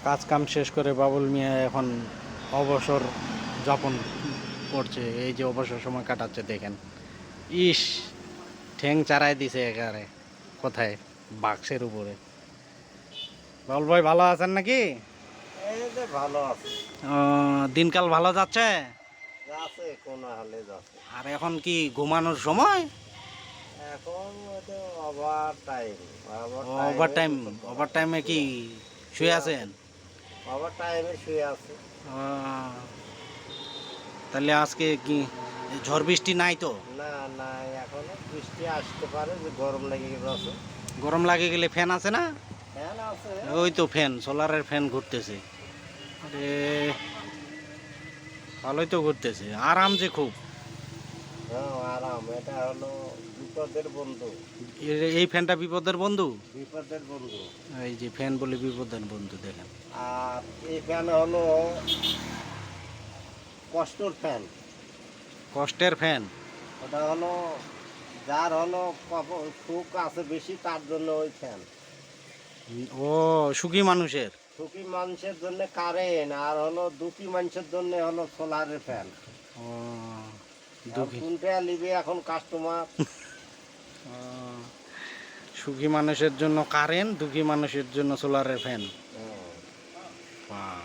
কাজ কাম শেষ করে বাবুল মিয়া এখন অবসর যাপন করছে। এই যে অবসর সময় কাটাচ্ছে দেখেন। ইস, ঠ্যাং চারাই দিছে একেবারে কোথায়, বাক্সের উপরে। বাবুল ভাই ভালো আছেন নাকি? এই যে ভালো আছে, দিনকাল ভালো যাচ্ছে? যাচ্ছে কোনো হালে যাচ্ছে। আর এখন কি ঘুমানোর সময়? এখন তো over time, over time, over টাইমে কি শুয়ে আছেন? ওভার টাইমে শুয়ে আছে। আহ, তাহলে আজকে কি ঝড় বৃষ্টি নাই তো? না না, এখনো বৃষ্টি আসতে পারে, যে গরম লেগে গেছে। গরম লাগে গেলে ফ্যান আছে না? ফ্যান আছে। ওই তো ফ্যান, সোলারের ফ্যান ঘুরতেছে। আরে ভালোই তো ঘুরতেছে, আরাম যে খুব। হ্যাঁ, আরাম। এটা হলো বিপদের বন্ধু। এই ফ্যানটা বিপদের বন্ধু। বিপদের বন্ধু। এই যে ফ্যান বলে বিপদের বন্ধু দেখেন। আর এই ফ্যান হলো কষ্টর ফ্যান। কষ্টের ফ্যান। ওটা হলো যার হলো সুখ আছে বেশি, তার জন্য ওই ফ্যান। ও, সুখী মানুষের। সুখী মানুষের জন্য কারেন্ট, আর হলো দুঃখী মানুষের জন্য হলো সোলারের ফ্যান। ও, দুঃখী। কোনটা নিবে এখন কাস্টমার? ও, সুখী মানুষের জন্য কারেন্ট, দুঃখী মানুষের জন্য সোলারের ফ্যান। বাহ।